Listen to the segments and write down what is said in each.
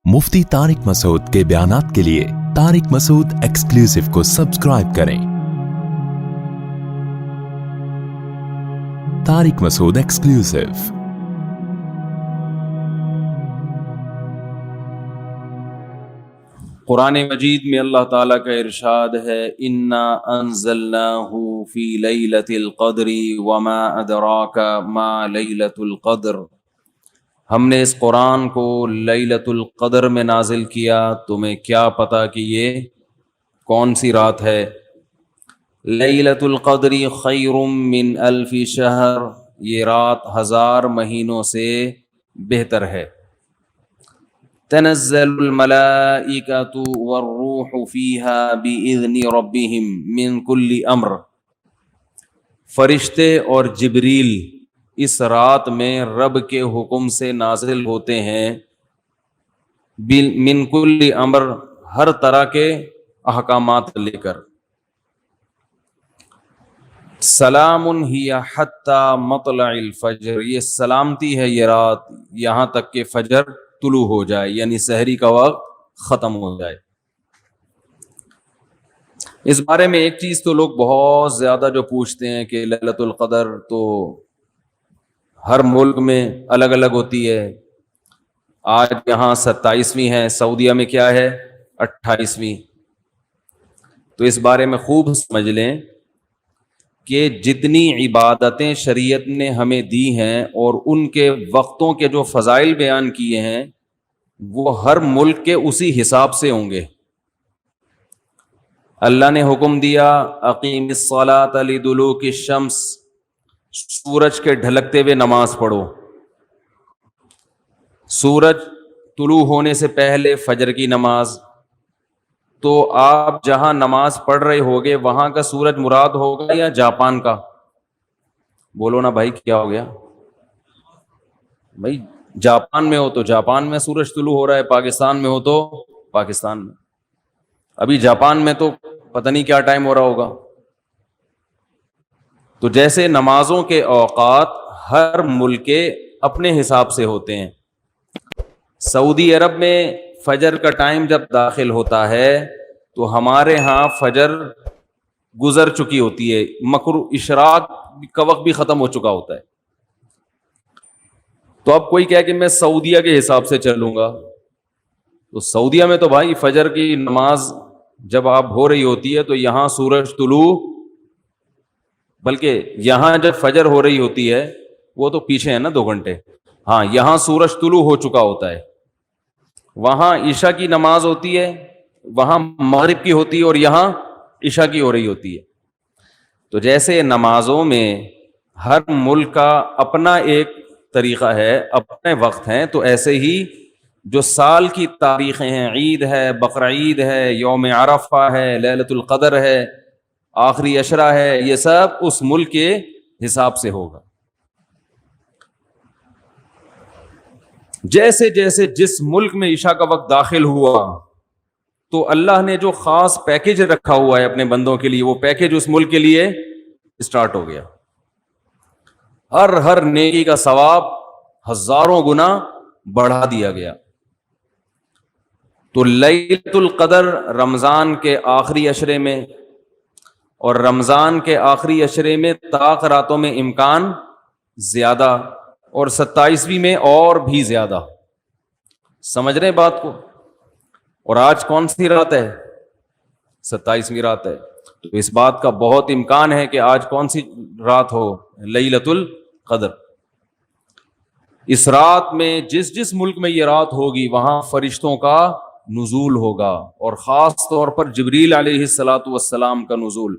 मुफ्ती तारिक मसूद के बयानात के लिए तारिक मसूद एक्सक्लूसिव को सब्सक्राइब करें। तारिक मसूद एक्सक्लूसिव। कुरान मजीद में अल्लाह ताला का इरशाद है, इन्ना अंज़लनाहु फी लैलतिल क़द्री वमा अदराका मा लैलतुल क़द्र। हमने इस कुरान को लैलतुल क़द्र में नाजिल किया, तुम्हें क्या पता कि ये कौन सी रात है। लैलतुल क़द्री खैरुम मिन अल्फि शहर, ये रात 1000 महीनों से बेहतर है। तनज़्ज़लुल मलाइकतु वर्रूहु फ़ीहा बिइज़्नि रब्बिहिम मिन कुल्लि अम्र, फरिश्ते और जिब्रील इस रात में रब के हुक्म से नाजिल होते हैं। मिन कुल्लि अम्र, हर तरह के अहकामात लेकर। सलामुन हिया हत्ता मतलइल फजर, ये सलामती है ये रात यहाँ तक कि फजर तुलू हो जाए, यानी सहरी का वक्त ख़त्म हो जाए। इस बारे में एक चीज़ तो लोग बहुत ज़्यादा जो पूछते हैं कि लैलतुल क़द्र तो हर मुल्क में अलग अलग होती है। आज यहाँ 27वीं है, सऊदीया में क्या है 28वीं। तो इस बारे में खूब समझ लें कि जितनी इबादतें शरीयत ने हमें दी हैं और उनके वक्तों के जो फ़ज़ाइल बयान किए हैं वो हर मुल्क के उसी हिसाब से होंगे। अल्लाह ने हुक्म दिया, अक़ीमिस्सलात लिदुलूकिश शम्स, सूरज के ढलकते हुए नमाज पढ़ो। सूरज तुलू होने से पहले फजर की नमाज। तो आप जहां नमाज पढ़ रहे होगे वहां का सूरज मुराद होगा या जापान का? बोलो ना भाई, क्या हो गया भाई? जापान में हो तो जापान में सूरज तुलू हो रहा है, पाकिस्तान में हो तो पाकिस्तान में। अभी जापान में तो पता नहीं क्या टाइम हो रहा होगा। तो जैसे नमाजों के औकात हर मुल्क के अपने हिसाब से होते हैं। सऊदी अरब में फजर का टाइम जब दाखिल होता है तो हमारे यहाँ फजर गुजर चुकी होती है, मकरू इशराक का वक्त भी ख़त्म हो चुका होता है। तो अब कोई कहे कि मैं सऊदीया के हिसाब से चलूँगा, तो सऊदीया में तो भाई फजर की नमाज जब आप हो रही होती है तो यहाँ सूरज तुलू, बल्कि यहाँ जब फजर हो रही होती है वो तो पीछे है ना 2 घंटे। हाँ, यहाँ सूरज तुलू हो चुका होता है। वहाँ ईशा की नमाज होती है, वहाँ मगरिब की होती है और यहाँ ईशा की हो रही होती है। तो जैसे नमाजों में हर मुल्क का अपना एक तरीक़ा है, अपने वक्त हैं, तो ऐसे ही जो साल की तारीख़ें हैं, ईद है, बकरा ईद है, यौम अरफा है, लैलतुल क़द्र है, आखिरी अशरा है, ये सब उस मुल्क के हिसाब से होगा। जैसे जैसे जिस मुल्क में ईशा का वक्त दाखिल हुआ तो अल्लाह ने जो खास पैकेज रखा हुआ है अपने बंदों के लिए, वो पैकेज उस मुल्क के लिए स्टार्ट हो गया। हर नेकी का सवाब हजारों गुना बढ़ा दिया गया। तो लैलतुल क़द्र रमज़ान के आखिरी अशरे में और रमज़ान के आखिरी अशरे में ताक रातों में इम्कान ज़्यादा, और 27वीं में और भी ज़्यादा। समझ रहे बात को? और आज कौन सी रात है? 27वीं रात है। तो इस बात का बहुत इम्कान है कि आज कौन सी रात हो? लैलतुल क़द्र। इस रात में जिस जिस मुल्क में ये रात होगी वहाँ फरिश्तों का नुज़ूल होगा, और ख़ास तौर पर जिब्रील अलैहिस्सलातु वस्सलाम का नुज़ूल।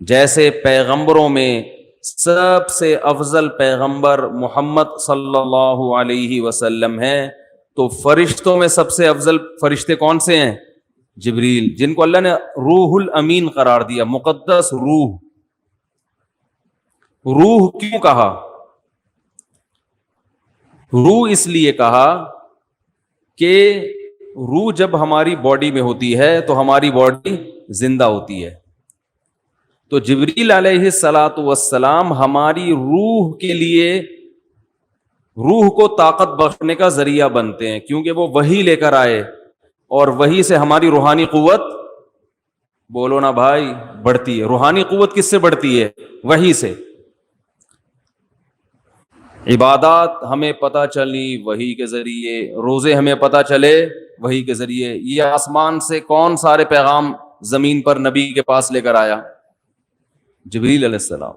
जैसे पैगंबरों में सबसे अफजल पैगंबर मोहम्मद सल्लल्लाहु अलैहि वसल्लम हैं, तो फरिश्तों में सबसे अफजल फरिश्ते कौन से हैं? जिब्रील, जिनको अल्लाह ने रूहुल अमीन करार दिया, मुकद्दस रूह। रूह क्यों कहा? रूह इसलिए कहा कि रूह जब हमारी बॉडी में होती है तो हमारी बॉडी जिंदा होती है। तो जिब्रील अलैहिस्सलातु वस्सलाम हमारी रूह के लिए روح کو طاقت بخشنے کا ذریعہ بنتے ہیں، کیونکہ وہ وحی لے کر آئے، اور وحی سے ہماری روحانی قوت، بولو نا بھائی، بڑھتی ہے۔ روحانی قوت کس سے بڑھتی ہے؟ وحی سے۔ عبادات ہمیں پتہ چلی وحی کے ذریعے، روزے ہمیں پتہ چلے وحی کے ذریعے۔ یہ آسمان سے کون سارے پیغام زمین پر نبی کے پاس لے کر آیا؟ جبریل علیہ السلام۔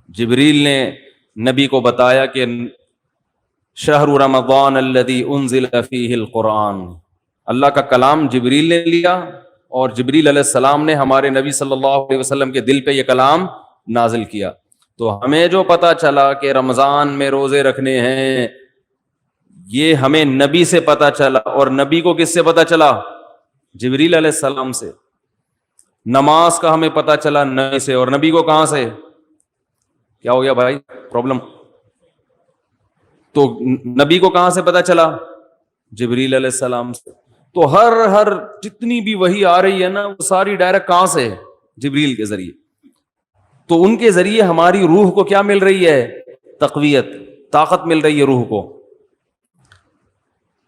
جبریل نے نبی کو بتایا کہ شہر رمضان الذی انزل فیہ القرآن، اللہ کا کلام جبریل نے لیا، اور جبریل علیہ السلام نے ہمارے نبی صلی اللہ علیہ وسلم کے دل پہ یہ کلام نازل کیا۔ تو ہمیں جو پتہ چلا کہ رمضان میں روزے رکھنے ہیں، یہ ہمیں نبی سے پتہ چلا، اور نبی کو کس سے پتہ چلا؟ جبریل علیہ السلام سے۔ نماز کا ہمیں پتہ چلا نبی سے، اور نبی کو کہاں سے؟ کیا ہو گیا بھائی؟ پرابلم؟ تو نبی کو کہاں سے پتہ چلا؟ جبریل علیہ السلام سے۔ تو ہر جتنی بھی وحی آ رہی ہے نا، وہ ساری ڈائریکٹ کہاں سے؟ جبریل کے ذریعے۔ تو ان کے ذریعے ہماری روح کو کیا مل رہی ہے؟ تقویت، طاقت مل رہی ہے روح کو۔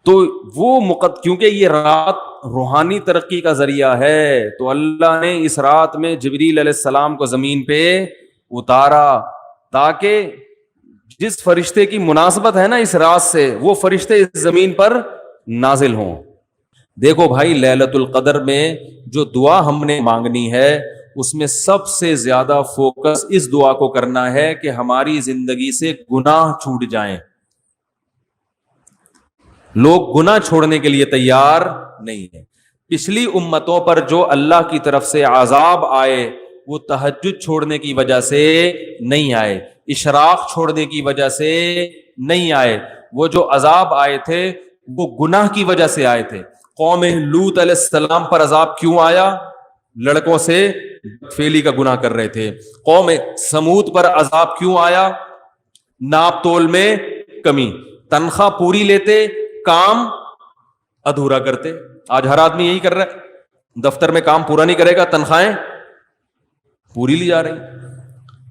تو وہ کیونکہ یہ رات روحانی ترقی کا ذریعہ ہے، تو اللہ نے اس رات میں جبریل علیہ السلام کو زمین پہ اتارا، تاکہ جس فرشتے کی مناسبت ہے نا اس رات سے، وہ فرشتے اس زمین پر نازل ہوں۔ دیکھو بھائی، لیلۃ القدر میں جو دعا ہم نے مانگنی ہے، اس میں سب سے زیادہ فوکس اس دعا کو کرنا ہے کہ ہماری زندگی سے گناہ چھوٹ جائیں۔ لوگ گناہ چھوڑنے کے لیے تیار نہیں ہیں۔ پچھلی امتوں پر جو اللہ کی طرف سے عذاب آئے، وہ تہجد چھوڑنے کی وجہ سے نہیں آئے، اشراق چھوڑنے کی وجہ سے نہیں آئے۔ وہ جو عذاب آئے تھے وہ گناہ کی وجہ سے آئے تھے۔ قوم لوط علیہ السلام پر عذاب کیوں آیا؟ لڑکوں سے فیلی کا گناہ کر رہے تھے۔ قوم سمود پر عذاب کیوں آیا؟ ناپ تول میں کمی، تنخواہ پوری لیتے، کام ادھورا کرتے۔ آج ہر آدمی یہی کر رہا ہے، دفتر میں کام پورا نہیں کرے گا، تنخواہیں پوری لی جا رہی۔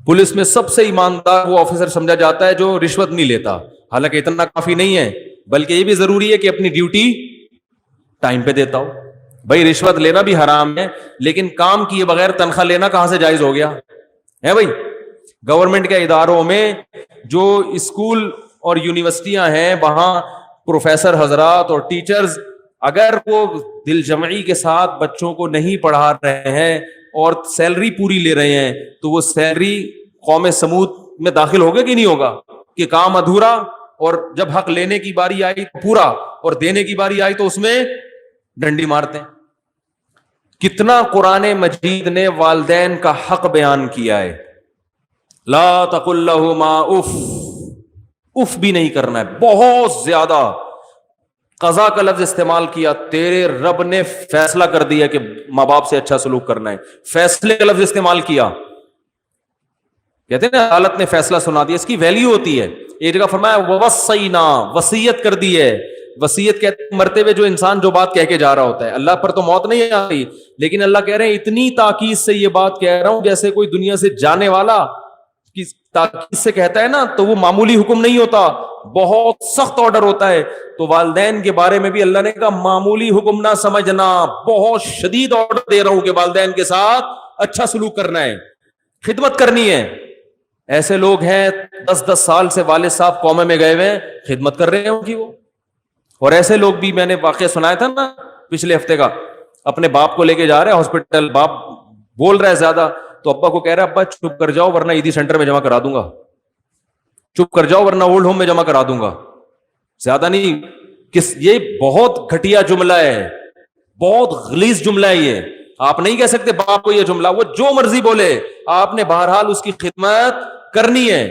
پولیس میں سب سے ایماندار وہ آفیسر سمجھا جاتا ہے جو رشوت نہیں لیتا، حالانکہ اتنا کافی نہیں ہے، بلکہ یہ بھی ضروری ہے کہ اپنی ڈیوٹی ٹائم پہ دیتا ہو۔ بھائی رشوت لینا بھی حرام ہے، لیکن کام کیے بغیر تنخواہ لینا کہاں سے جائز ہو گیا ہے؟ بھائی گورنمنٹ کے اداروں میں جو اسکول اور یونیورسٹیاں ہیں، وہاں پروفیسر حضرات اور ٹیچرز اگر وہ دل جمعی کے ساتھ بچوں کو نہیں پڑھا رہے ہیں اور سیلری پوری لے رہے ہیں، تو وہ سیلری قوم سمود میں داخل ہوگا کہ نہیں ہوگا؟ کہ کام ادھورا، اور جب حق لینے کی باری آئی تو پورا، اور دینے کی باری آئی تو اس میں ڈنڈی مارتے ہیں۔ کتنا قرآن مجید نے والدین کا حق بیان کیا ہے۔ لا تقل لہما اف، اف بھی نہیں کرنا ہے، بہت زیادہ قضا کا لفظ استعمال کیا۔ تیرے رب نے فیصلہ کر دیا کہ ماں باپ سے اچھا سلوک کرنا ہے، فیصلے کا لفظ استعمال کیا۔ کہتے ہیں نا عدالت نے فیصلہ سنا دیا، اس کی ویلیو ہوتی ہے۔ ایک جگہ فرمایا ووصینا، وصیت کر دی ہے۔ وصیت کہتے ہیں مرتے ہوئے جو انسان جو بات کہہ کے جا رہا ہوتا ہے۔ اللہ پر تو موت نہیں آئی، لیکن اللہ کہہ رہے ہیں اتنی تاکید سے یہ بات کہہ رہا ہوں جیسے کوئی دنیا سے جانے والا کی تاکید سے کہتا ہے نا، تو وہ معمولی حکم نہیں ہوتا، بہت سخت آرڈر ہوتا ہے۔ تو والدین کے بارے میں بھی اللہ نے کہا معمولی حکم نہ سمجھنا، بہت شدید آرڈر دے رہا ہوں کہ والدین کے ساتھ اچھا سلوک کرنا ہے، خدمت کرنی ہے۔ ایسے لوگ ہیں 10 سال سے والد صاحب قومے میں گئے ہوئے ہیں، خدمت کر رہے ہیں ان کی وہ۔ اور ایسے لوگ بھی، میں نے واقعہ سنایا تھا نا پچھلے ہفتے کا، اپنے باپ کو لے کے جا رہے ہیں ہاسپٹل، باپ بول رہا ہے زیادہ، تو ابا کو کہہ رہا ہے ابا چپ کر جاؤ ورنہ ایدھی سینٹر میں جمع کرا دوں گا، چپ کر جاؤ ورنہ اولڈ ہوم میں جمع کرا دوں گا، زیادہ نہیں۔ یہ بہت گھٹیا جملہ ہے، بہت غلیظ جملہ ہے یہ۔ آپ نہیں کہہ سکتے باپ کو یہ جملہ، وہ جو مرضی بولے، آپ نے بہرحال اس کی خدمت کرنی ہے،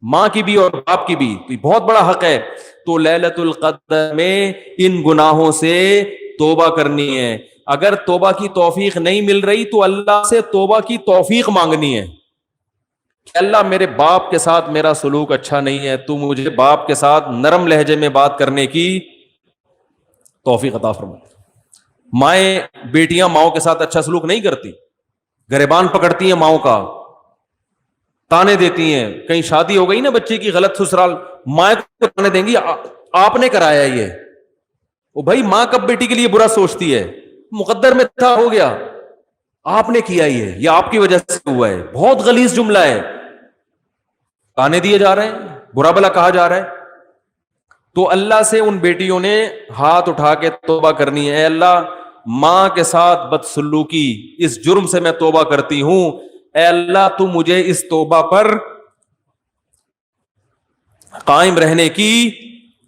ماں کی بھی اور باپ کی بھی، تو یہ بہت بڑا حق ہے۔ تو لیلۃ القدر میں ان گناہوں سے توبہ کرنی ہے۔ اگر توبہ کی توفیق نہیں مل رہی تو اللہ سے توبہ کی توفیق مانگنی ہے کہ اللہ میرے باپ کے ساتھ میرا سلوک اچھا نہیں ہے، تو مجھے باپ کے ساتھ نرم لہجے میں بات کرنے کی توفیق عطا فرما۔ مائیں بیٹیاں ماؤں کے ساتھ اچھا سلوک نہیں کرتی، گریبان پکڑتی ہیں ماؤں کا، تانے دیتی ہیں۔ کہیں شادی ہو گئی نا بچے کی غلط سسرال، مائیں ताने देंगी आपने कराया ये। ओ भाई, मां कब बेटी के लिए बुरा सोचती है? मुकद्दर में था, हो गया, आपने किया ये आपकी वजह से हुआ है। बहुत गलीज जुमला है, ताने दिए जा रहे हैं, बुरा भला कहा जा रहा है। तो अल्लाह से उन बेटियों ने हाथ उठा के तौबा करनी है, अल्लाह मां के साथ बदसलूकी, इस जुर्म से मैं तौबा करती हूं, ऐ अल्लाह तू मुझे इस तौबा पर कायम रहने की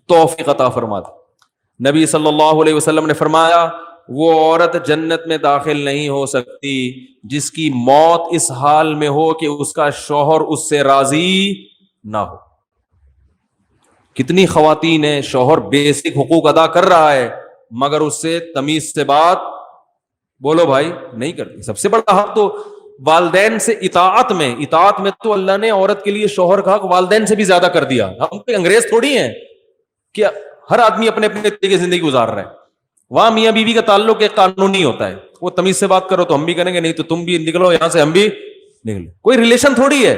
तौफीक अता फरमा दे। नबी सल्लल्लाहु अलैहि वसल्लम ने फरमाया, वो औरत जन्नत में दाखिल नहीं हो सकती जिसकी मौत इस हाल में हो कि उसका शौहर उससे राजी ना हो। कितनी खवातीन है, शौहर बेसिक हुकूक अदा कर रहा है मगर उससे तमीज से बात, बोलो भाई, नहीं करती। सबसे बड़ा हक तो वालदैन से इताअत में तो अल्लाह ने औरत के लिए शौहर का हक वालदैन से भी ज्यादा कर दिया। हम कोई अंग्रेज थोड़ी हैं कि हर आदमी अपने अपने तरीके की जिंदगी गुजार रहा है। वहां मियां बीवी का ताल्लुक एक कानूनी होता है, वो तमीज से बात करो तो हम भी करेंगे, नहीं तो तुम भी निकलो यहां से, हम भी निकले। कोई रिलेशन थोड़ी है।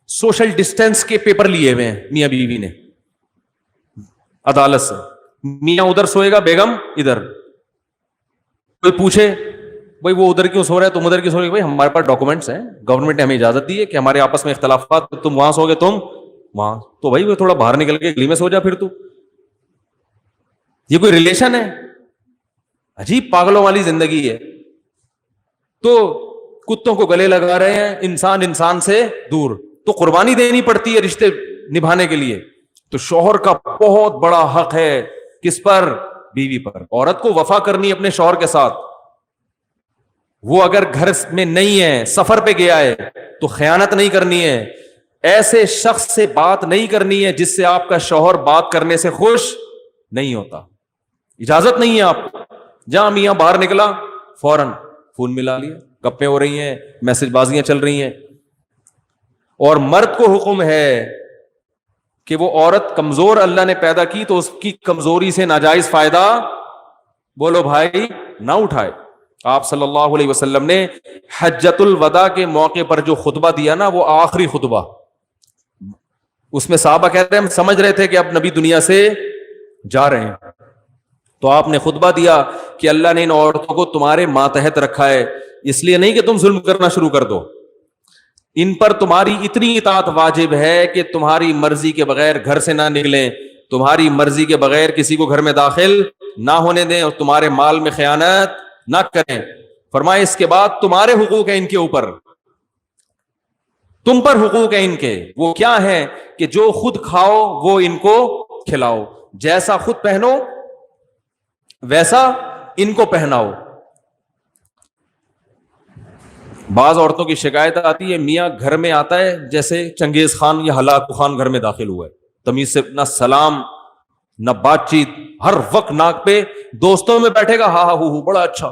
सोशल डिस्टेंस के पेपर लिए हुए हैं मियां बीवी ने अदालत से, मियां उधर सोएगा, बेगम इधर। कोई पूछे भाई वो उधर क्यों सो रहा है, तुम उधर क्यों सो रहे हो? भाई हमारे पास डॉक्यूमेंट्स हैं, गवर्नमेंट ने हमें इजाजत दी है कि हमारे आपस में इख्तलाफात, तुम वहां सोगे, तुम वहां, तो भाई वो थोड़ा बाहर निकल के गली में सो जा फिर तू। ये कोई रिलेशन है? अजीब पागलों वाली जिंदगी है। तो कुत्तों को गले लगा रहे हैं, इंसान इंसान से दूर। तो कुर्बानी देनी पड़ती है रिश्ते निभाने के लिए। तो शौहर का बहुत बड़ा हक है किस पर? बीवी पर। औरत को वफा करनी अपने शौहर के साथ। वो अगर घर में नहीं है, सफर पे गया है, तो खयानत नहीं करनी है। ऐसे शख्स से बात नहीं करनी है जिससे आपका शौहर बात करने से खुश नहीं होता, इजाजत नहीं है आपको। जहां मियां बाहर निकला, फौरन फोन मिला लिया, गप्पे हो रही हैं, मैसेजबाजियां चल रही हैं। और मर्द को हुक्म है कि वो औरत कमजोर अल्लाह ने पैदा की तो उसकी कमजोरी से नाजायज फायदा, बोलो भाई, ना उठाए। आप सल्लल्लाहु अलैहि वसल्लम ने हज्जतुल वदा के मौके पर जो खुतबा दिया ना, वो आखिरी खुतबा, उसमें साहबा कह रहे हैं हम समझ रहे थे कि अब नबी दुनिया से जा रहे हैं, तो आपने खुतबा दिया कि अल्लाह ने इन औरतों को तुम्हारे मातहत रखा है, इसलिए नहीं कि तुम जुल्म करना शुरू कर दो। इन पर तुम्हारी इतनी इताअत वाजिब है कि तुम्हारी मर्जी के बगैर घर से ना निकलें, तुम्हारी मर्जी के बगैर किसी को घर में दाखिल ना होने दें और तुम्हारे माल में खयानत ना करें। फरमाए इसके बाद तुम्हारे हुकूक है इनके ऊपर, तुम पर हुकूक है इनके। वो क्या है कि जो खुद खाओ वो इनको खिलाओ, जैसा खुद पहनो वैसा इनको पहनाओ। बाज औरतों की शिकायत आती है, मियां घर में आता है जैसे चंगेज खान या हलाकू खान घर में दाखिल हुआ है, तमीज से ना सलाम ना बातचीत, हर वक्त नाक पे, दोस्तों में बैठेगा हा हा हु बड़ा अच्छा,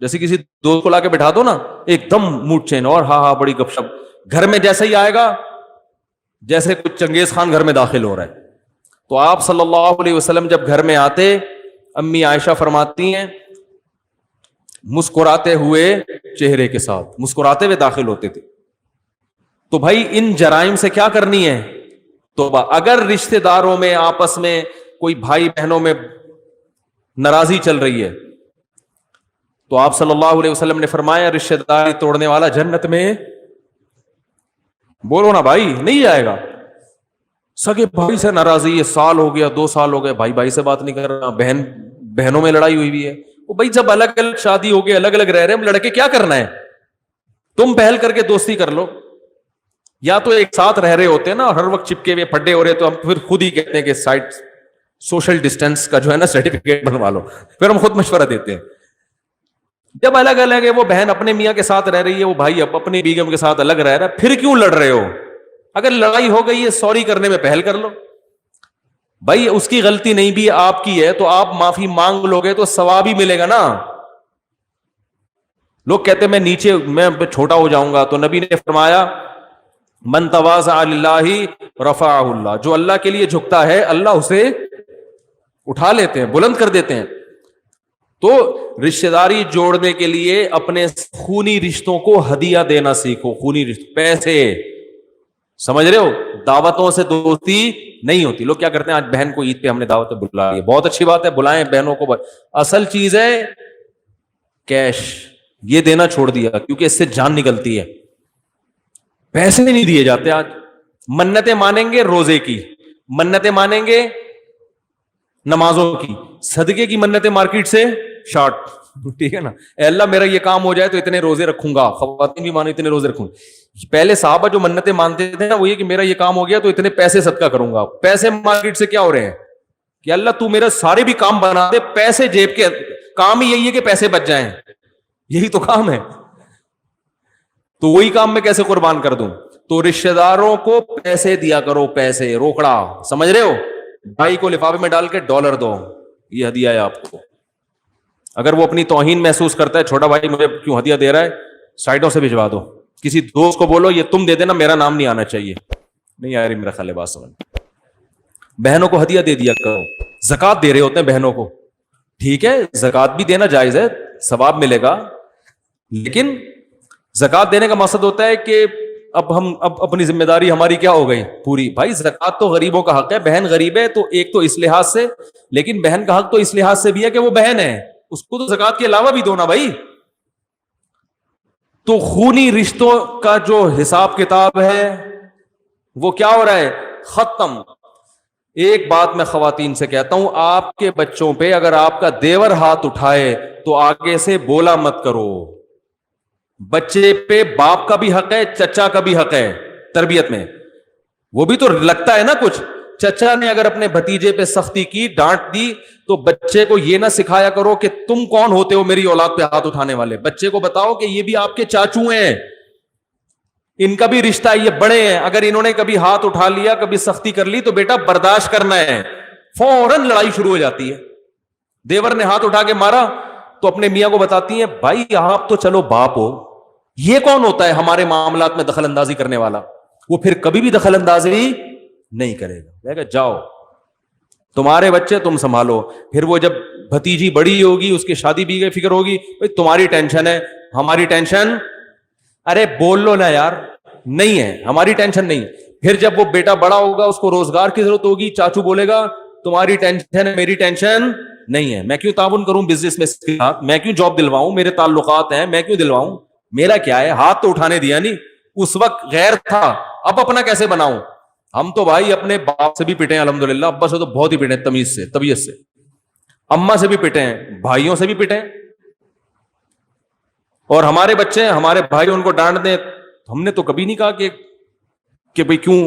जैसे किसी दोस्त को लाके बैठा दो ना, एकदम मूड चेंज और हा हा बड़ी गपशप। घर में जैसे ही आएगा जैसे कुछ चंगेज खान घर में दाखिल हो रहा है। तो आप सल्लल्लाहु अलैहि वसल्लम जब घर में आते, अम्मी आयशा फरमाती हैं मुस्कुराते हुए चेहरे के साथ मुस्कुराते हुए दाखिल होते थे। तो भाई इन जराइम से क्या करनी है? तौबा। अगर रिश्तेदारों में आपस में कोई भाई बहनों में नाराजगी चल रही है तो आप सल्लल्लाहु अलैहि वसल्लम ने फरमाया रिश्तेदारी तोड़ने वाला जन्नत में, बोलो ना भाई, नहीं जाएगा। सगे भाई से नाराजगी है, साल हो गया 2 साल हो गए भाई भाई से बात नहीं कर रहा, बहन बहनों में लड़ाई हुई भी है। वो भाई जब अलग अलग शादी हो गई, अलग अलग रह रहे, हम लड़के क्या करना है? तुम पहल करके दोस्ती कर लो, या तो एक साथ रह रहे होते हैं ना, हर वक्त चिपके हुए फड्डे हो रहे, तो हम फिर खुद ही कहते हैं कि साइड सोशल डिस्टेंस का जो है ना सर्टिफिकेट बनवा लो, फिर हम खुद मशवरा देते हैं। जब अलग अलग है, वो बहन अपने मियां के साथ रह रही है, वो भाई अपनी बीगम के साथ अलग रह रहा है, फिर क्यों लड़ रहे हो? अगर लड़ाई हो गई है, सॉरी करने में पहल कर लो। भाई उसकी गलती नहीं भी आपकी है तो आप माफी मांग लोगे तो सवाब ही मिलेगा ना। लोग कहते हैं मैं छोटा हो जाऊंगा, तो नबी ने फरमाया मन तवाज़ा लिल्लाहि रफ़अहुल्लाह, जो अल्लाह के लिए झुकता है अल्लाह उसे उठा लेते हैं, बुलंद कर देते हैं। तो रिश्तेदारी जोड़ने के लिए अपने खूनी रिश्तों को हदिया देना सीखो। खूनी रिश्ते, पैसे, समझ रहे हो, दावतों से दोस्ती नहीं होती। लोग क्या करते हैं, आज बहन को ईद पे हमने दावत पे बुला लिया, बहुत अच्छी बात है, बुलाएं बहनों को, असल चीज है कैश, ये देना छोड़ दिया क्योंकि इससे जान निकलती है। पैसे नहीं दिए जाते आज। मन्नतें मानेंगे रोजे की, मन्नतें मानेंगे नमाजों की, सदके की मन्नतें मार्केट से शॉर्ट, ठीक है ना। अल्लाह मेरा ये काम हो जाए तो इतने रोजे रखूंगा, खवातीन भी मानो इतने रोजे रखूंगा। पहले साहबा जो मन्नतें मानते थे ना, वो ये कि मेरा ये काम हो गया तो इतने पैसे सदका करूंगा। पैसे मार्केट से क्या हो रहे हैं कि अल्लाह तू मेरा सारे भी काम बना दे, पैसे जेब के, काम ही यही है कि पैसे बच जाएं, यही तो काम है। तो वही काम मैं कैसे कुर्बान कर दूं? तो रिश्तेदारों को पैसे दिया करो, पैसे रोकड़ा, समझ रहे हो। भाई को लिफाफे में डाल के डॉलर दो, ये हदिया है आपको। अगर वो अपनी तौहीन महसूस करता है, छोटा भाई मुझे क्यों हदिया दे रहा है, साइडों से भिजवा दो, किसी दोस्त को बोलो ये तुम दे देना, मेरा नाम नहीं आना चाहिए। नहीं आ रही मेरा ख्याल है बात समझ। बहनों को हदिया दे दिया करो। ज़कात दे रहे होते हैं बहनों को, ठीक है, ज़कात भी देना जायज है, सवाब मिलेगा, लेकिन ज़कात देने का मकसद होता है कि अब अपनी जिम्मेदारी हमारी क्या हो गई पूरी। भाई ज़कात तो गरीबों का हक है, बहन गरीब है तो एक तो इस लिहाज से, लेकिन बहन का हक तो इस लिहाज से भी है कि वो बहन है, उसको तो ज़कात के अलावा भी दो ना भाई। तो खूनी रिश्तों का जो हिसाब किताब है वो क्या हो रहा है, खत्म। एक बात मैं खवातीन से कहता हूं, आपके बच्चों पे अगर आपका देवर हाथ उठाए तो आगे से बोला मत करो। बच्चे पे बाप का भी हक है, चचा का भी हक है तरबियत में। वो भी तो लगता है ना कुछ। चचा ने अगर अपने भतीजे पे सख्ती की, डांट दी, तो बच्चे को ये ना सिखाया करो कि तुम कौन होते हो मेरी औलाद पे हाथ उठाने वाले। बच्चे को बताओ कि ये भी आपके चाचू हैं, इनका भी रिश्ता है, ये बड़े हैं, अगर इन्होंने कभी हाथ उठा लिया, कभी सख्ती कर ली तो बेटा बर्दाश्त करना है। फौरन लड़ाई शुरू हो जाती है। देवर ने हाथ उठा के मारा तो अपने मियां को बताती है, भाई आप तो चलो बाप हो, ये कौन होता है हमारे मामलात में दखल अंदाजी करने वाला। वो फिर कभी भी दखल अंदाजी नहीं करेगा, जाओ तुम्हारे बच्चे तुम संभालो। फिर वो जब भतीजी बड़ी होगी, उसकी शादी भी फिक्र होगी, भाई तुम्हारी टेंशन है, हमारी टेंशन, अरे बोल लो ना यार, नहीं है, हमारी टेंशन नहीं। फिर जब वो बेटा बड़ा होगा, उसको रोजगार की जरूरत होगी, चाचू बोलेगा तुम्हारी टेंशन है, मेरी टेंशन नहीं है। मैं क्यों ताउन करूं बिजनेस में इसके साथ, मैं क्यों जॉब दिलवाऊं, मेरे ताल्लुकात हैं, मैं क्यों दिलवाऊं, मेरा क्या है। हाथ तो उठाने दिया नहीं, उस वक्त गैर था, अब अपना कैसे बनाऊं। हम तो भाई अपने बाप से भी पिटे हैं अल्हम्दुलिल्लाह, अब्बा से तो बहुत ही पिटे हैं, तमीज से, तबीयत से, अम्मा से भी पिटे हैं, भाइयों से भी पिटे हैं। और हमारे बच्चे, हमारे भाई उनको डांट दें, हमने तो कभी नहीं कहा कि भाई क्यों।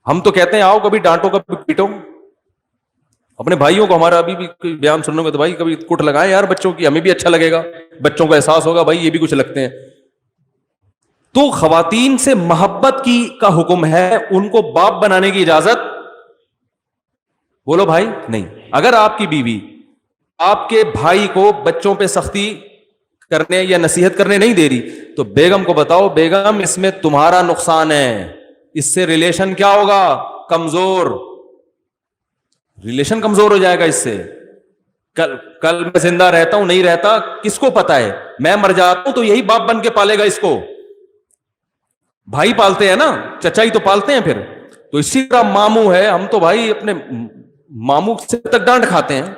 हम तो कहते हैं आओ कभी डांटो कभी पीटो अपने भाइयों को। हमारा अभी भी कोई बयान सुनोगे तो भाई कभी कुट लगाएं यार बच्चों की, हमें भी अच्छा लगेगा, बच्चों को एहसास होगा भाई ये भी कुछ लगते हैं। तो खवातीन से मोहब्बत की का हुक्म है, उनको बाप बनाने की इजाजत बोलो भाई नहीं। अगर आपकी बीवी आपके भाई को बच्चों पे सख्ती करने या नसीहत करने नहीं दे रही, तो बेगम को बताओ, बेगम इसमें तुम्हारा नुकसान है, इससे रिलेशन क्या होगा, कमजोर, रिलेशन कमजोर हो जाएगा इससे। कल मैं जिंदा रहता हूं नहीं रहता किसको पता है, मैं मर जाता हूं तो यही बाप बन के पालेगा इसको। भाई पालते हैं ना, चचा ही तो पालते हैं फिर। तो इसी तरह मामू है, हम तो भाई अपने मामू से तक डांट खाते हैं,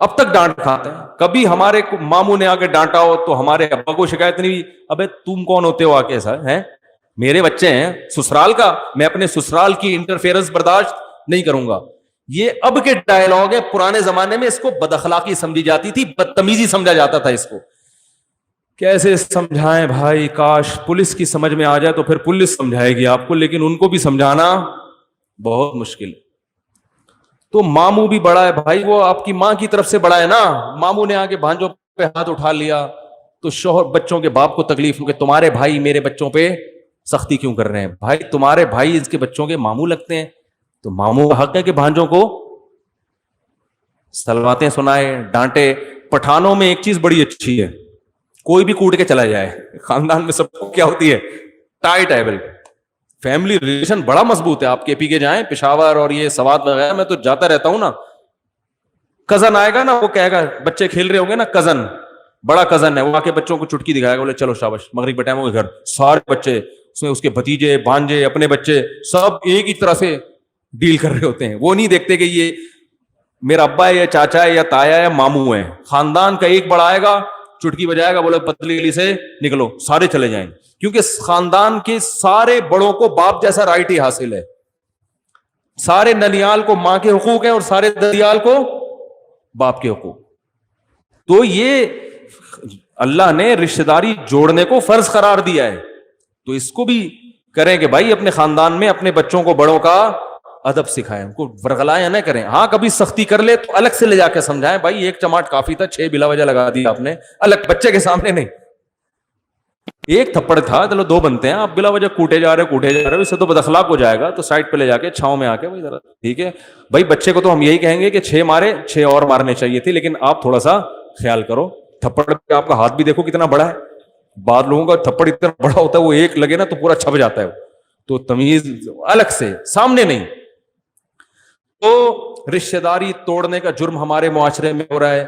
अब तक डांट खाते हैं। कभी हमारे मामू ने आके डांटा हो तो हमारे अब्बा को शिकायत नहीं हुई, अबे तुम कौन होते हो आके, सर हैं मेरे बच्चे हैं ससुराल का, मैं अपने ससुराल की इंटरफेरेंस बर्दाश्त नहीं करूंगा। ये अब के डायलॉग है, पुराने जमाने में इसको बदअखलाकी समझी जाती थी, बदतमीजी समझा जाता था इसको। कैसे समझाएं भाई, काश पुलिस की समझ में आ जाए तो फिर पुलिस समझाएगी आपको, लेकिन उनको भी समझाना बहुत मुश्किल है। तो मामू भी बड़ा है भाई, वो आपकी मां की तरफ से बड़ा है ना। मामू ने आके भांजों पे हाथ उठा लिया तो शोहर बच्चों के बाप को तकलीफ हो कि तुम्हारे भाई मेरे बच्चों पे सख्ती क्यों कर रहे हैं। भाई तुम्हारे भाई इसके बच्चों के मामू लगते हैं, तो मामू का हक है कि भांजों को सलवाते सुनाए, डांटे। पठानों में एक चीज बड़ी अच्छी है, कोई भी कूट के चला जाए, खानदान में सबको क्या होती है, टाइट है बिल्कुल, फैमिली रिलेशन बड़ा मजबूत है। आप केपी के जाएं, पेशावर और ये सवात वगैरह, मैं तो जाता रहता हूं ना, कजन आएगा ना, वो कहेगा, बच्चे खेल रहे होंगे ना, कजन, बड़ा कजन है, वो आके बच्चों को चुटकी दिखाएगा, बोले चलो शाबाश मगरिब के टाइम हो गए घर, सारे बच्चे اس میں اس کے بھتیجے بھانجے اپنے بچے سب ایک ہی طرح سے ڈیل کر رہے ہوتے ہیں. وہ نہیں دیکھتے کہ یہ میرا ابا ہے یا چاچا ہے یا تایا ہے یا ماموں ہے. خاندان کا ایک بڑا آئے گا, چٹکی بجائے گا, بولے پتلی گلی سے نکلو, سارے چلے جائیں, کیونکہ خاندان کے سارے بڑوں کو باپ جیسا رائٹ ہی حاصل ہے. سارے ننیال کو ماں کے حقوق ہیں اور سارے ددیال کو باپ کے حقوق. تو یہ اللہ نے رشتہ داری جوڑنے کو فرض قرار دیا ہے, تو اس کو بھی کریں کہ بھائی اپنے خاندان میں اپنے بچوں کو بڑوں کا ادب سکھائیں, ان کو ورغلائیں نہ کریں. ہاں کبھی سختی کر لے تو الگ سے لے جا کے سمجھائیں, بھائی ایک چماٹ کافی تھا, 6 بلا وجہ لگا دیا آپ نے, الگ بچے کے سامنے نہیں. ایک تھپڑ تھا, چلو 2 بنتے ہیں, آپ بلا وجہ کوٹے جا رہے, اس سے تو بد اخلاق ہو جائے گا, تو سائڈ پہ لے جا کے چھاؤں میں آ کے ذرا ٹھیک ہے بھائی. بچے کو تو ہم یہی کہیں گے کہ 6 مارے, 6 اور مارنے چاہیے تھے, لیکن آپ تھوڑا سا خیال کرو. تھپڑ پہ آپ کا ہاتھ بھی دیکھو کتنا بڑا ہے. بعض لوگوں کا تھپڑ اتنا بڑا ہوتا ہے وہ ایک لگے نا تو پورا چھپ جاتا ہے, تو تمیز الگ سے, سامنے نہیں. تو رشتہ داری توڑنے کا جرم ہمارے معاشرے میں ہو رہا ہے.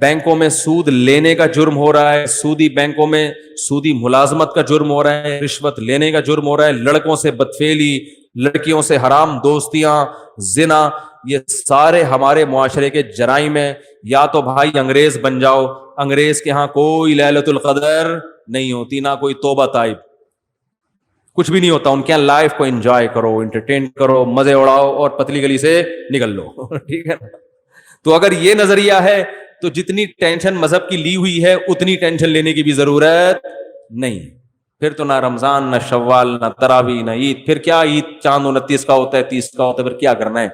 بینکوں میں سود لینے کا جرم ہو رہا ہے, سودی بینکوں میں سودی ملازمت کا جرم ہو رہا ہے, رشوت لینے کا جرم ہو رہا ہے, لڑکوں سے بدفعلی, لڑکیوں سے حرام دوستیاں, زنا, یہ سارے ہمارے معاشرے کے جرائم ہیں. یا تو بھائی انگریز بن جاؤ, انگریز کے ہاں کوئی لیلۃ القدر نہیں ہوتی, نہ کوئی توبہ طائب, کچھ بھی نہیں ہوتا. ان کے یہاں لائف کو انجوائے کرو, انٹرٹین کرو, مزے اڑاؤ اور پتلی گلی سے نکل لو. ٹھیک ہے نا. تو اگر یہ نظریہ ہے تو جتنی ٹینشن مذہب کی لی ہوئی ہے اتنی ٹینشن لینے کی بھی ضرورت نہیں. پھر تو نہ رمضان, نہ شوال, نہ تراویح, نہ عید. پھر کیا عید چاند 29 کا ہوتا ہے, 30 کا ہوتا ہے, پھر کیا کرنا ہے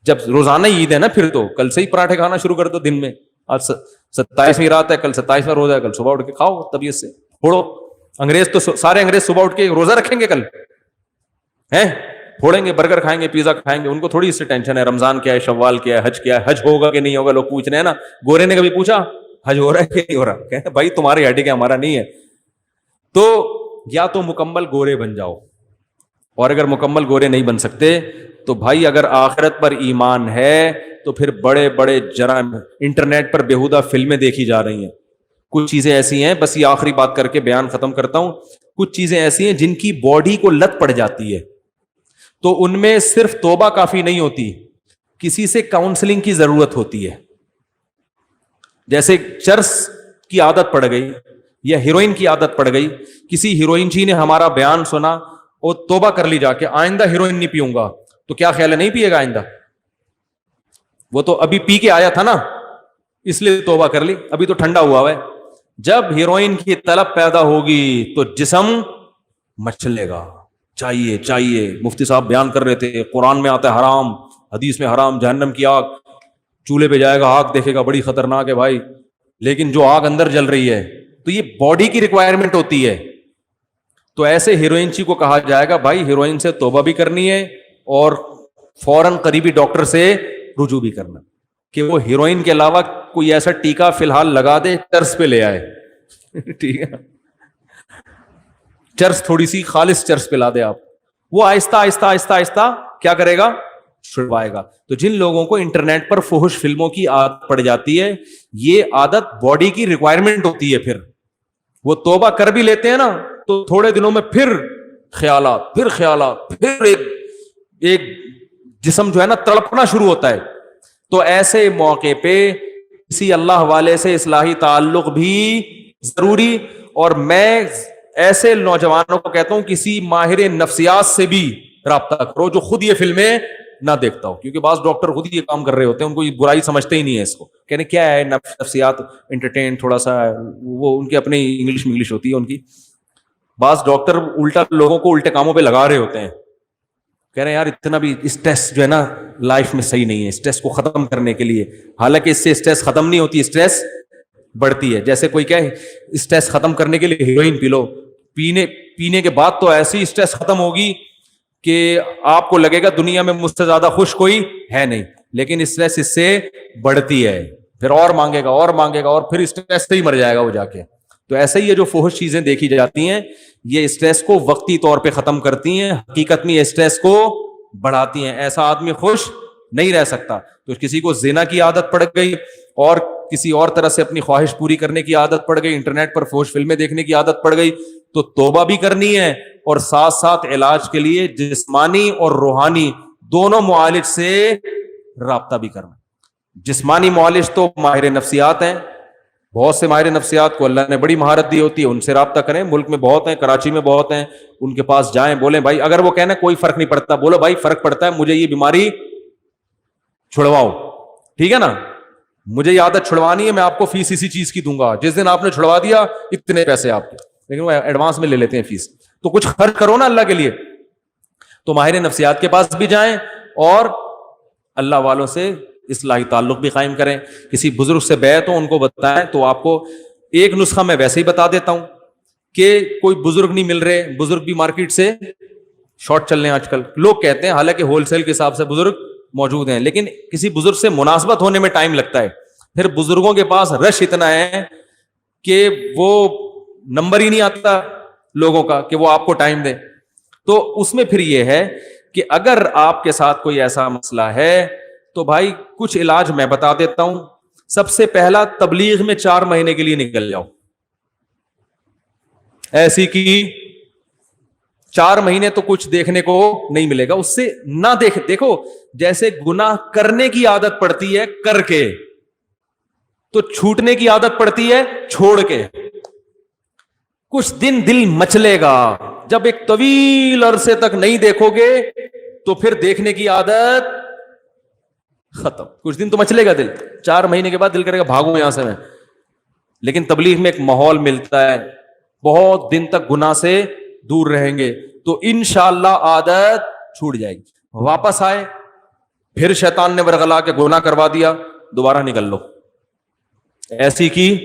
جب روزانہ عید ہے نا. پھر تو کل سے ہی پراٹھے کھانا شروع کر دو دن میں. آج 27ویں رات ہے, کل 27واں روزہ ہے, کل صبح اٹھ کے کھاؤ طبیعت سے, پھوڑو. انگریز تو سارے انگریز صبح اٹھ کے روزہ رکھیں گے کل ہیں, پھوڑیں گے, برگر کھائیں گے, پیزا کھائیں گے. ان کو تھوڑی اس سے ٹینشن ہے رمضان کیا ہے, شوال کیا ہے, حج کیا ہے, حج ہوگا کہ نہیں ہوگا. لوگ پوچھ رہے ہیں نا, گورے نے کبھی پوچھا حج ہو رہا ہے کہ نہیں ہو رہا, کہ بھائی تمہاری ہڈی کے ہمارا نہیں ہے. تو یا تو مکمل گورے بن جاؤ, اور اگر مکمل گورے نہیں بن سکتے تو بھائی اگر آخرت پر ایمان ہے تو پھر بڑے بڑے جرائم. انٹرنیٹ پر بیہودہ فلمیں دیکھی جا رہی ہیں. کچھ چیزیں ایسی ہیں, بس یہ آخری بات کر کے بیان ختم کرتا ہوں, کچھ چیزیں ایسی ہیں جن کی باڈی کو لت پڑ جاتی ہے, تو ان میں صرف توبہ کافی نہیں ہوتی, کسی سے کاؤنسلنگ کی ضرورت ہوتی ہے. جیسے چرس کی عادت پڑ گئی یا ہیروئن کی عادت پڑ گئی, کسی ہیروئن جی نے ہمارا بیان سنا اور توبہ کر لی جا کے, آئندہ ہیروئن نہیں پیوں گا, تو کیا خیال ہے نہیں پیے گا آئندہ؟ وہ تو ابھی پی کے آیا تھا نا, اس لیے توبہ کر لی, ابھی تو ٹھنڈا ہوا ہے. جب ہیروئن کی طلب پیدا ہوگی تو جسم مچلے گا, چاہیے چاہیے. مفتی صاحب بیان کر رہے تھے, قرآن میں آتا ہے حرام, حدیث میں حرام, جہنم کی آگ, چولہے پہ جائے گا, آگ دیکھے گا, بڑی خطرناک ہے بھائی. لیکن جو آگ اندر جل رہی ہے تو یہ باڈی کی ریکوائرمنٹ ہوتی ہے. تو ایسے ہیروئن چی کو کہا جائے گا بھائی ہیروئن سے توبہ بھی کرنی ہے اور فوراً قریبی ڈاکٹر سے رجوع بھی کرنا, کہ وہ ہیروئن کے علاوہ کوئی ایسا ٹیکا فی الحال لگا دے, چرس پہ لے آئے. ٹھیک ہے, چرس تھوڑی سی خالص چرس پہ لا دے آپ, وہ آہستہ آہستہ آہستہ آہستہ کیا کرے گا, چھڑوائے گا. تو جن لوگوں کو انٹرنیٹ پر فحش فلموں کی عادت پڑ جاتی ہے, یہ عادت باڈی کی ریکوائرمنٹ ہوتی ہے. پھر وہ توبہ کر بھی لیتے ہیں نا تو تھوڑے دنوں میں پھر خیالات, پھر ایک جسم جو ہے نا تڑپنا شروع ہوتا ہے. تو ایسے موقع پہ کسی اللہ والے سے اصلاحی تعلق بھی ضروری. اور میں ایسے نوجوانوں کو کہتا ہوں کسی ماہر نفسیات سے بھی رابطہ کرو جو خود یہ فلمیں نہ دیکھتا ہو, کیونکہ بعض ڈاکٹر خود یہ کام کر رہے ہوتے ہیں, ان کو یہ برائی سمجھتے ہی نہیں ہے اس کو, کہنے کیا ہے نفسیات, انٹرٹین تھوڑا سا, وہ ان کی اپنی انگلش ہوتی ہے ان کی. بعض ڈاکٹر الٹا لوگوں کو الٹے کاموں پہ لگا رہے ہوتے ہیں, کہہ رہے ہیں یار اتنا بھی اسٹریس جو ہے نا لائف میں صحیح نہیں ہے, اسٹریس کو ختم کرنے کے لیے. حالانکہ اس سے اسٹریس ختم نہیں ہوتی, اسٹریس بڑھتی ہے. جیسے کوئی کہے اسٹریس ختم کرنے کے لیے ہیروئن پی لو, پینے کے بعد تو ایسی اسٹریس ختم ہوگی کہ آپ کو لگے گا دنیا میں مجھ سے زیادہ خوش کوئی ہے نہیں, لیکن اسٹریس اس سے بڑھتی ہے, پھر اور مانگے گا اور پھر اسٹریس سے ہی مر جائے گا وہ جا کے. تو ایسے ہی یہ جو فحش چیزیں دیکھی جاتی ہیں یہ اسٹریس کو وقتی طور پہ ختم کرتی ہیں, حقیقت میں یہ اسٹریس کو بڑھاتی ہیں. ایسا آدمی خوش نہیں رہ سکتا. تو کسی کو زنا کی عادت پڑ گئی اور کسی اور طرح سے اپنی خواہش پوری کرنے کی عادت پڑ گئی, انٹرنیٹ پر فوش فلمیں دیکھنے کی عادت پڑ گئی, تو توبہ بھی کرنی ہے اور ساتھ ساتھ علاج کے لیے جسمانی اور روحانی دونوں معالج سے رابطہ بھی کرنا. جسمانی معالج تو ماہر نفسیات ہیں, بہت سے ماہر نفسیات کو اللہ نے بڑی مہارت دی ہوتی ہے, ان سے رابطہ کریں. ملک میں بہت ہیں, کراچی میں بہت ہیں, ان کے پاس جائیں, بولیں بھائی, اگر وہ کہنا کوئی فرق نہیں پڑتا, بولو بھائی فرق پڑتا ہے, مجھے یہ بیماری چھڑواؤ, ٹھیک ہے نا, مجھے یہ عادت چھڑوانی ہے, میں آپ کو فیس اسی چیز کی دوں گا, جس دن آپ نے چھڑوا دیا اتنے پیسے آپ کے, لیکن وہ ایڈوانس میں لے لیتے ہیں فیس, تو کچھ خرچ کرو نا اللہ کے لیے. تو ماہر نفسیات کے پاس بھی جائیں اور اللہ والوں سے اصلاحی تعلق بھی قائم کریں. کسی بزرگ سے بیعت ہو, ان کو بتائیں. تو آپ کو ایک نسخہ میں ویسے ہی بتا دیتا ہوں کہ کوئی بزرگ نہیں مل رہے, بزرگ بھی مارکیٹ سے شارٹ چل رہے ہیں آج کل. لوگ کہتے ہیں حالانکہ ہول سیل کے حساب سے بزرگ موجود ہیں, لیکن کسی بزرگ سے مناسبت ہونے میں ٹائم لگتا ہے. پھر بزرگوں کے پاس رش اتنا ہے کہ وہ نمبر ہی نہیں آتا لوگوں کا کہ وہ آپ کو ٹائم دے. تو اس میں پھر یہ ہے کہ اگر آپ کے ساتھ کوئی ایسا مسئلہ ہے تو بھائی کچھ علاج میں بتا دیتا ہوں. سب سے پہلا, تبلیغ میں 4 مہینے کے لیے نکل جاؤ. ایسی کی 4 مہینے تو کچھ دیکھنے کو نہیں ملے گا, اس سے نہ دیکھو جیسے گناہ کرنے کی عادت پڑتی ہے کر کے, تو چھوٹنے کی عادت پڑتی ہے چھوڑ کے. کچھ دن دل مچلے گا, جب ایک طویل عرصے تک نہیں دیکھو گے تو پھر دیکھنے کی عادت ختم. کچھ دن تو مچلے گا دل, 4 مہینے کے بعد دل کرے گا بھاگوں یہاں سے میں. لیکن تبلیغ میں ایک ماحول ملتا ہے, بہت دن تک گناہ سے دور رہیں گے تو انشاءاللہ عادت چھوٹ جائے گی. واپس آئے, پھر شیطان نے ورغلا کے گناہ کروا دیا, دوبارہ نکل لو. ایسی کی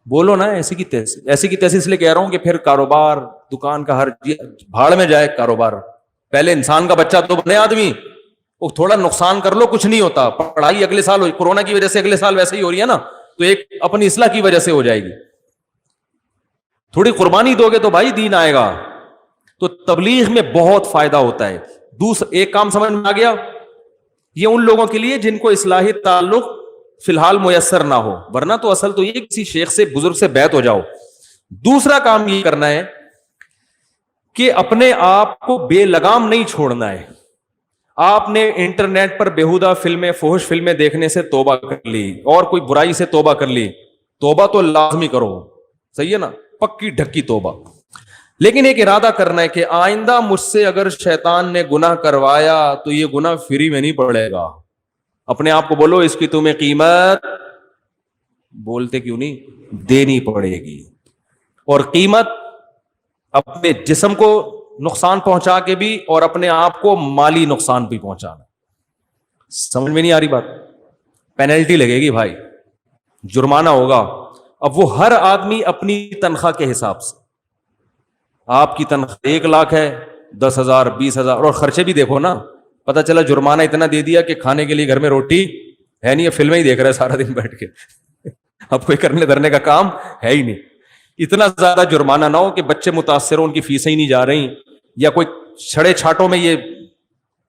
بولو نا, ایسی کی تیسی اس لیے کہہ رہا ہوں کہ پھر کاروبار, دکان کا ہر بھاڑ میں جائے کاروبار. پہلے انسان کا بچہ تو بنے آدمی, وہ تھوڑا نقصان کر لو کچھ نہیں ہوتا. پڑھائی اگلے سال کورونا کی وجہ سے اگلے سال ویسے ہی ہو رہی ہے نا, تو ایک اپنی اصلاح کی وجہ سے ہو جائے گی. تھوڑی قربانی دو گے تو بھائی دین آئے گا. تو تبلیغ میں بہت فائدہ ہوتا ہے. ایک کام سمجھ میں آ گیا, یہ ان لوگوں کے لیے جن کو اصلاحی تعلق فی الحال میسر نہ ہو, ورنہ تو اصل تو یہ کسی شیخ سے بزرگ سے بیعت ہو جاؤ. دوسرا کام یہ کرنا ہے کہ اپنے آپ کو بے لگام نہیں چھوڑنا ہے. آپ نے انٹرنیٹ پر بیہودہ فلمیں, فحش فلمیں دیکھنے سے توبہ کر لی اور کوئی برائی سے توبہ کر لی, توبہ تو لازمی کرو, صحیح ہے نا, پکی ڈھکی توبہ. لیکن ایک ارادہ کرنا ہے کہ آئندہ مجھ سے اگر شیطان نے گناہ کروایا تو یہ گناہ فری میں نہیں پڑے گا. اپنے آپ کو بولو اس کی تمہیں قیمت, بولتے کیوں نہیں, دینی پڑے گی. اور قیمت اپنے جسم کو نقصان پہنچا کے بھی اور اپنے آپ کو مالی نقصان بھی پہنچانا. سمجھ میں نہیں آ رہی بات؟ پینلٹی لگے گی بھائی, جرمانہ ہوگا. اب وہ ہر آدمی اپنی تنخواہ کے حساب سے, آپ کی تنخواہ 1 لاکھ ہے, 10,000 20,000, اور خرچے بھی دیکھو نا. پتہ چلا جرمانہ اتنا دے دیا کہ کھانے کے لیے گھر میں روٹی ہے نہیں, فلمیں ہی دیکھ رہے سارا دن بیٹھ کے. اب کوئی کرنے دھرنے کا کام ہے ہی نہیں. اتنا زیادہ جرمانہ نہ ہو کہ بچے متاثر ہوں, ان کی فیسیں ہی نہیں جا رہی, یا کوئی چھڑے چھاٹوں میں, یہ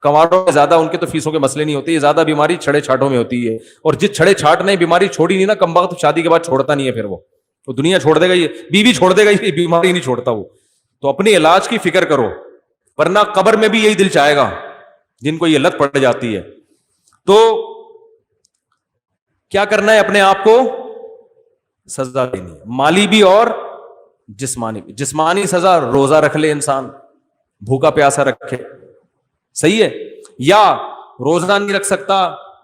کنواروں میں زیادہ ان کے تو فیسوں کے مسئلے نہیں ہوتے, یہ زیادہ بیماری چھڑے چھاٹوں میں ہوتی ہے. اور جس چھڑے چھاٹ نے بیماری چھوڑی نہیں نا, کم وقت شادی کے بعد چھوڑتا نہیں ہے, پھر وہ دنیا چھوڑ دے گا, یہ بیوی چھوڑ دے گا, یہ بیماری نہیں چھوڑتا وہ. تو اپنے علاج کی فکر کرو, ورنہ قبر میں بھی یہی دل چاہے گا جن کو یہ لت پڑ جاتی ہے. تو کیا کرنا ہے, اپنے آپ کو سزا دینی ہے, مالی بھی اور جسمانی بھی. جسمانی سزا, روزہ رکھ لے انسان, بھوکا پیاسا رکھے, صحیح ہے. یا روزہ نہیں رکھ سکتا,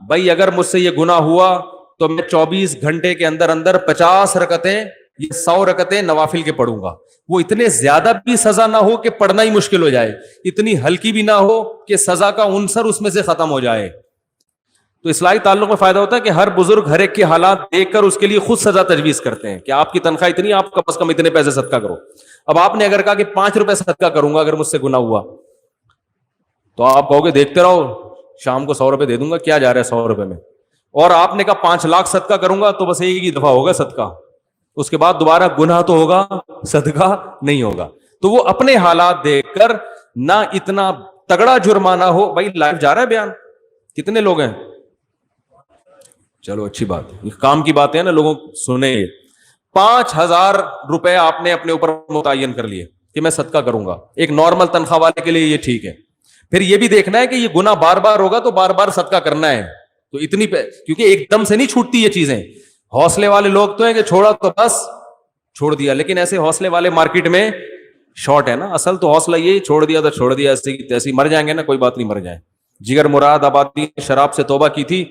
بھائی اگر مجھ سے یہ گناہ ہوا تو میں 24 گھنٹے کے اندر 50 رکعتیں یا 100 رکعتیں نوافل کے پڑھوں گا. وہ اتنے زیادہ بھی سزا نہ ہو کہ پڑھنا ہی مشکل ہو جائے, اتنی ہلکی بھی نہ ہو کہ سزا کا عنصر اس میں سے ختم ہو جائے. تو اصلاحی تعلق میں فائدہ ہوتا ہے کہ ہر بزرگ ہر ایک کے حالات دیکھ کر اس کے لیے خود سزا تجویز کرتے ہیں کہ آپ کی تنخواہ اتنی, آپ کم از کم اتنے پیسے صدقہ کرو. اب آپ نے اگر کہا کہ 5 روپے صدقہ کروں گا اگر مجھ سے گناہ ہوا, تو آپ کہو گے دیکھتے رہو, شام کو 100 روپے دے دوں گا, کیا جا رہا ہے 100 روپے میں. اور آپ نے کہا 5 لاکھ صدقہ کروں گا, تو بس ایک ہی دفعہ ہوگا صدقہ, اس کے بعد دوبارہ گناہ تو ہوگا, صدقہ نہیں ہوگا. تو وہ اپنے حالات دیکھ کر, نہ اتنا تگڑا جرمانہ ہو, بھائی لائف جا رہا ہے بیان, कितने लोग हैं? चलो अच्छी बात है, ये काम की बात है ना, लोगों सुने। 5,000 रुपए आपने अपने ऊपर मुतय्यन कर लिए कि मैं सदका करूंगा, एक नॉर्मल तनख्वाह वाले के लिए ये ठीक है। फिर ये भी देखना है कि ये गुनाह बार बार होगा तो बार बार सदका करना है, तो इतनी क्योंकि एकदम से नहीं छूटती ये चीजें। हौसले वाले लोग तो हैं कि छोड़ा तो बस छोड़ दिया, लेकिन ऐसे हौसले वाले मार्केट में शॉर्ट है ना। असल तो हौसला ये छोड़ दिया तो छोड़ दिया, ऐसे की तैसी मर जाएंगे ना, कोई बात नहीं, मर जाए। जिगर मुराद आबादी ने शराब से तौबा की थी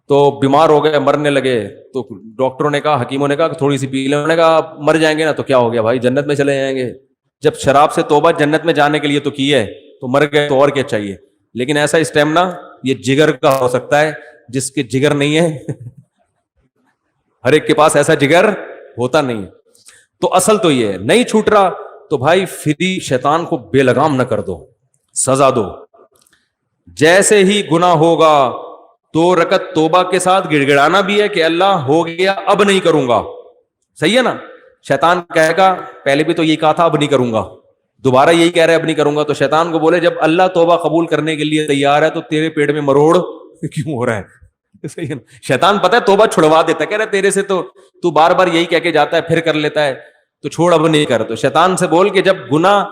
तो बीमार हो गए, मरने लगे, तो डॉक्टरों ने कहा, हकीमों ने कहा थोड़ी सी पी लें, उन्होंने कहा मर जाएंगे ना तो क्या हो गया भाई, जन्नत में चले जाएंगे। जब शराब से तौबा जन्नत में जाने के लिए तो की है, तो मर गए तो और क्या चाहिए। लेकिन ऐसा स्टेमिना ये जिगर का हो सकता है, जिसके जिगर नहीं है हर एक के पास ऐसा जिगर होता नहीं है। तो असल तो ये है, नहीं छूट रहा तो भाई फिर शैतान को बेलगाम न कर दो, सजा दो। जैसे ही गुनाह होगा 2 रकत तौबा के साथ गिड़गिड़ाना भी है कि अल्लाह हो गया अब नहीं करूंगा, सही है ना। शैतान कहेगा पहले भी तो यही कहा था अब नहीं करूंगा, दोबारा यही कह रहा है अब नहीं करूंगा, तो शैतान को बोले जब अल्लाह तौबा कबूल करने के लिए तैयार है तो तेरे पेट में मरोड़ क्यों हो रहा है, सही है ना। शैतान पता है तौबा छुड़वा देता है, कह रहा है तेरे से तो तू बार बार यही कह के जाता है फिर कर लेता है, तो छोड़ अब नहीं कर। तो शैतान से बोल के जब गुनाह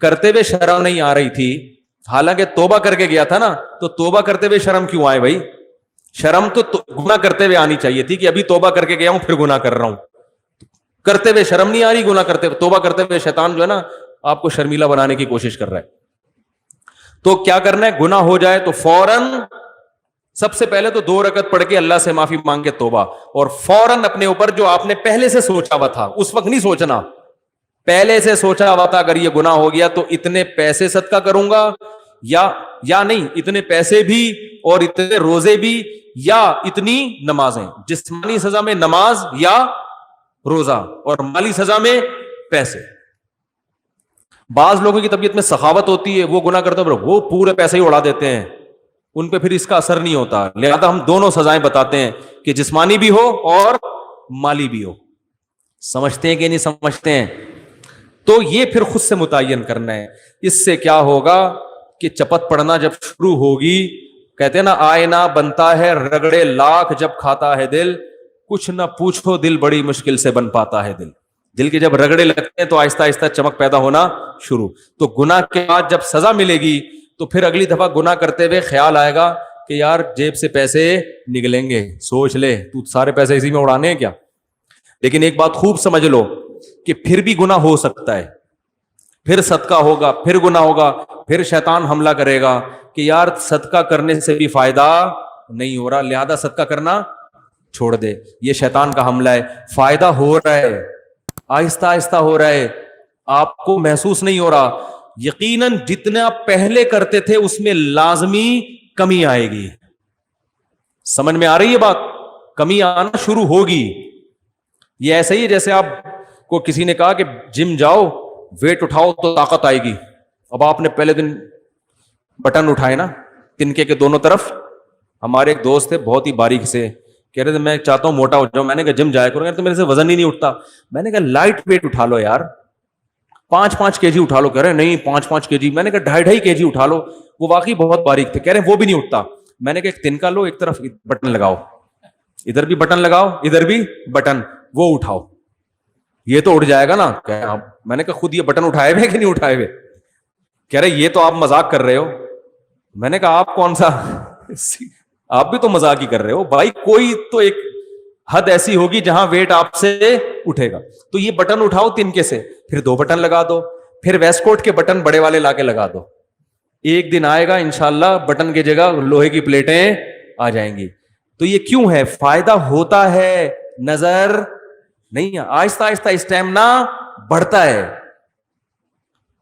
करते हुए शर्म नहीं आ रही थी, हालांकि तौबा करके गया था ना, तो तौबा करते हुए शर्म क्यों आए भाई। शर्म तो गुनाह करते हुए आनी चाहिए थी कि अभी तौबा करके गया हूं फिर गुनाह कर रहा हूं, करते हुए शर्म नहीं आ रही, गुनाह करते हुए तौबा करते हुए शैतान जो है ना आपको शर्मीला बनाने की कोशिश कर रहा है। तो क्या करना है, गुनाह हो जाए तो फौरन सबसे पहले तो 2 रकत पढ़ के अल्लाह से माफी मांग के तौबा, और फौरन अपने ऊपर जो आपने पहले से सोचा हुआ था, उस वक्त नहीं सोचना, पहले से सोचा हुआ था अगर ये गुनाह हो गया तो इतने पैसे सदका करूंगा या नहीं, इतने पैसे भी और इतने रोजे भी या इतनी नमाजें, जिस्मानी सजा में नमाज या रोजा और माली सजा में पैसे। बाज लोगों की तबीयत में सखावत होती है, वो गुनाह करते हैं वो पूरे पैसे ही उड़ा देते हैं, उन पे फिर इसका असर नहीं होता। लिहाजा हम दोनों सजाएं बताते हैं कि जिस्मानी भी हो और माली भी हो। समझते हैं कि नहीं समझते हैं? तो ये फिर खुद से मुतय्यन करना है। इससे क्या होगा कि चपत पड़ना जब शुरू होगी, कहते हैं ना आईना बनता है रगड़े लाख जब खाता है दिल, कुछ ना पूछो दिल बड़ी मुश्किल से बन पाता है दिल। दिल के जब रगड़े लगते हैं तो आहिस्ता आहिस्ता चमक पैदा होना शुरू। तो गुनाह के बाद जब सजा मिलेगी तो फिर अगली दफा गुनाह करते हुए ख्याल आएगा कि यार जेब से पैसे निकलेंगे, सोच ले तू सारे पैसे इसी में उड़ाने हैं क्या। लेकिन एक बात खूब समझ लो कि फिर भी गुनाह हो सकता है, फिर सदका होगा, फिर गुनाह होगा, फिर शैतान हमला करेगा कि यार सदका करने से भी फायदा नहीं हो रहा, लिहाजा सदका करना छोड़ दे। ये शैतान का हमला है। फायदा हो रहा है, आहिस्ता आहिस्ता हो रहा है, आपको महसूस नहीं हो रहा। यकीनन जितना पहले करते थे उसमें लाजमी कमी आएगी। समझ में आ रही है बात? कमी आना शुरू होगी। ये ऐसे ही जैसे आपको किसी ने कहा कि जिम जाओ, वेट उठाओ तो ताकत आएगी। अब आपने पहले दिन बटन उठाए ना तिनके के दोनों तरफ। हमारे एक दोस्त थे बहुत ही बारीक से, कह रहे थे मैं चाहता हूं मोटा हो जाऊं। मैंने कहा जिम जाया करो, तो मेरे से वजन ही नहीं उठता। मैंने कहा लाइट वेट उठा लो यार, 5-5 केजी उठा लो। कह रहे नहीं 5-5 केजी। मैंने कहा 2.5 केजी उठा लो। वो वाकई बहुत बारीक थे, कह रहे वो भी नहीं उठता। मैंने कहा एक तिनका लो, एक तरफ बटन लगाओ, इधर भी बटन लगाओ, इधर भी बटन, वो उठाओ, ये तो उठ जाएगा ना। मैंने कहा खुद ये बटन उठाए हुए कि नहीं उठाए हुए? कह रहे ये तो आप मजाक कर रहे हो। मैंने कहा आप कौन सा आप भी तो मजाक ही कर रहे हो भाई। कोई तो एक हद ऐसी होगी जहां वेट आपसे उठेगा। तो ये बटन उठाओ तिनके से, फिर 2 बटन लगा दो, फिर वेस्टकोट के बटन बड़े वाले लाके लगा दो। एक दिन आएगा इंशाल्लाह बटन की जगह लोहे की प्लेटें आ जाएंगी। तो ये क्यों है? फायदा होता है, नजर नहीं। आहिस्ता आहिस्ता स्टैमिना बढ़ता है।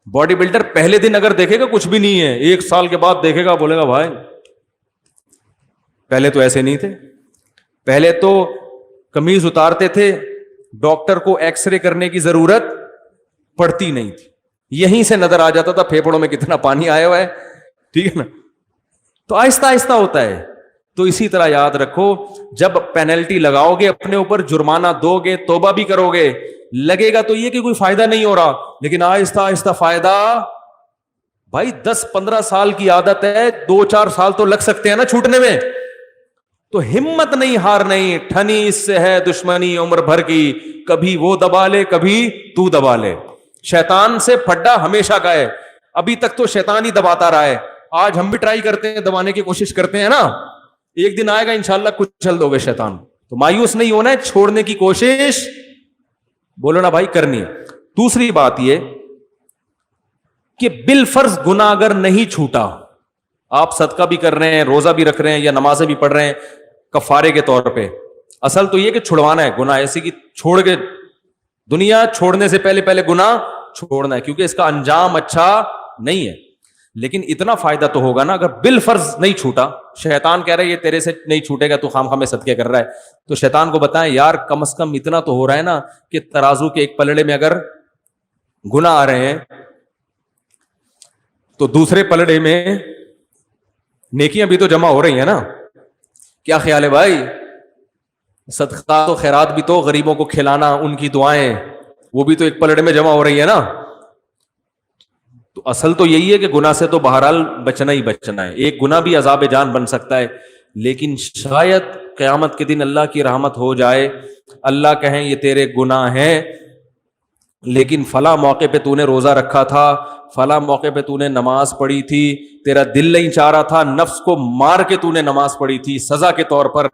बॉडी बिल्डर पहले दिन अगर देखेगा कुछ भी नहीं है, 1 साल के बाद देखेगा बोलेगा भाई पहले तो ऐसे नहीं थे, पहले तो कमीज उतारते थे, डॉक्टर को एक्सरे करने की जरूरत पड़ती नहीं थी, यहीं से नजर आ जाता था फेफड़ों में कितना पानी आया हुआ है। ठीक है ना? तो आहिस्ता आहिस्ता होता है। तो इसी तरह याद रखो, जब पेनल्टी लगाओगे अपने ऊपर, जुर्माना दोगे, तौबा भी करोगे, लगेगा तो ये कि कोई फायदा नहीं हो रहा, लेकिन आहिस्ता आहिस्ता फायदा بھائی 10-15 سال کی عادت ہے, 2-4 سال تو لگ سکتے ہیں نا چھوٹنے میں. تو ہمت نہیں ہارنی, ٹھنی اس سے ہے دشمنی عمر بھر کی, کبھی وہ دبا لے کبھی تو دبا لے. شیطان سے پھڈا ہمیشہ کا ہے, ابھی تک تو شیطان ہی دباتا رہا ہے. آج ہم بھی ٹرائی کرتے ہیں, دبانے کی کوشش کرتے ہیں نا, ایک دن آئے گا انشاءاللہ کچھ چل دو گے شیطان. تو مایوس نہیں ہونا ہے, چھوڑنے کی کوشش بولو نا بھائی کرنی ہے. دوسری بات یہ کہ بالفرض گناہ اگر نہیں چھوٹا, آپ صدقہ بھی کر رہے ہیں, روزہ بھی رکھ رہے ہیں, یا نمازیں بھی پڑھ رہے ہیں کفارے کے طور پہ, اصل تو یہ کہ چھڑوانا ہے گناہ, ایسے کہ چھوڑ کے دنیا چھوڑنے سے پہلے گناہ چھوڑنا ہے, کیونکہ اس کا انجام اچھا نہیں ہے. لیکن اتنا فائدہ تو ہوگا نا اگر بالفرض نہیں چھوٹا. شیطان کہہ رہا ہے یہ تیرے سے نہیں چھوٹے گا, تو خام خام صدقے کر رہا ہے. تو شیطان کو بتائیں یار کم از کم اتنا تو ہو رہا ہے نا کہ ترازو کے ایک پلڑے میں اگر گناہ آ رہے ہیں تو دوسرے پلڑے میں نیکیاں بھی تو جمع ہو رہی ہیں نا. کیا خیال ہے بھائی؟ صدقہ تو خیرات بھی تو, غریبوں کو کھلانا, ان کی دعائیں, وہ بھی تو ایک پلڑے میں جمع ہو رہی ہے نا. تو اصل تو یہی ہے کہ گناہ سے تو بہرحال بچنا ہی بچنا ہے. ایک گناہ بھی عذاب جان بن سکتا ہے, لیکن شاید قیامت کے دن اللہ کی رحمت ہو جائے, اللہ کہیں یہ تیرے گناہ ہیں لیکن فلاں موقع پہ تو نے روزہ رکھا تھا, فلاں موقع پہ تو نے نماز پڑھی تھی, تیرا دل نہیں چاہ رہا تھا, نفس کو مار کے تو نے نماز پڑھی تھی سزا کے طور پر,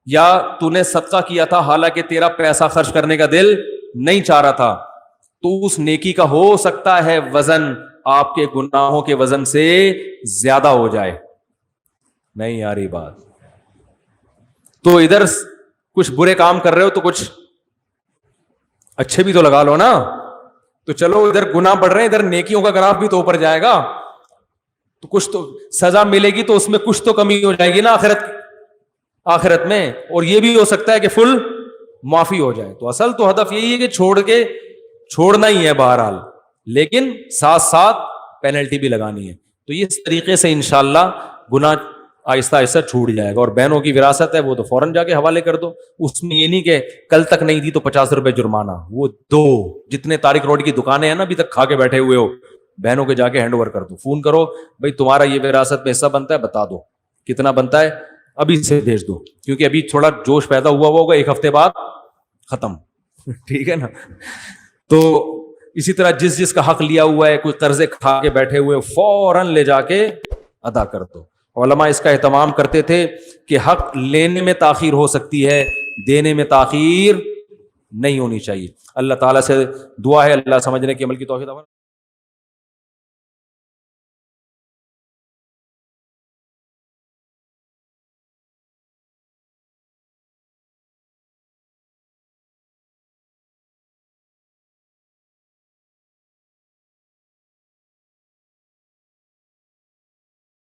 یا تو نے صدقہ کیا تھا حالانکہ تیرا پیسہ خرچ کرنے کا دل نہیں چاہ رہا تھا, تو اس نیکی کا ہو سکتا ہے وزن آپ کے گناہوں کے وزن سے زیادہ ہو جائے. نہیں آ رہی بات؟ تو ادھر کچھ برے کام کر رہے ہو تو کچھ اچھے بھی تو لگا لو نا. تو چلو ادھر گناہ بڑھ رہے ہیں, ادھر نیکیوں کا گراف بھی تو اوپر جائے گا, تو کچھ تو سزا ملے گی, تو اس میں کچھ تو کمی ہو جائے گی نا آخرت میں, اور یہ بھی ہو سکتا ہے کہ فل معافی ہو جائے. تو اصل تو ہدف یہی ہے کہ چھوڑنا ہی ہے بہرحال, لیکن ساتھ ساتھ پینلٹی بھی لگانی ہے. تو اس طریقے سے انشاءاللہ گناہ آہستہ آہستہ چھوٹ جائے گا. اور بہنوں کی وراثت ہے وہ تو فوراً جا کے حوالے کر دو, اس میں یہ نہیں کہ کل تک نہیں دی تو 50 روپے جرمانہ. وہ دو جتنے طارق روڈ کی دکانیں ہیں نا ابھی تک کھا کے بیٹھے ہوئے ہو, بہنوں کے جا کے ہینڈ اوور کر دو. فون کرو بھائی تمہارا یہ وراثت میں حصہ بنتا ہے, بتا دو کتنا بنتا ہے, ابھی سے بھیج دو, کیونکہ ابھی تھوڑا جوش پیدا ہوا ہوگا, 1 ہفتے بعد ختم. ٹھیک ہے نا. تو اسی طرح جس کا حق لیا ہوا ہے, کوئی قرضے کھا کے بیٹھے ہوئے, فوراً لے جا کے ادا کر دو. علماء اس کا اہتمام کرتے تھے کہ حق لینے میں تاخیر ہو سکتی ہے, دینے میں تاخیر نہیں ہونی چاہیے. اللہ تعالیٰ سے دعا ہے اللہ سمجھنے کی عمل کی توفیق عطا فرمائے.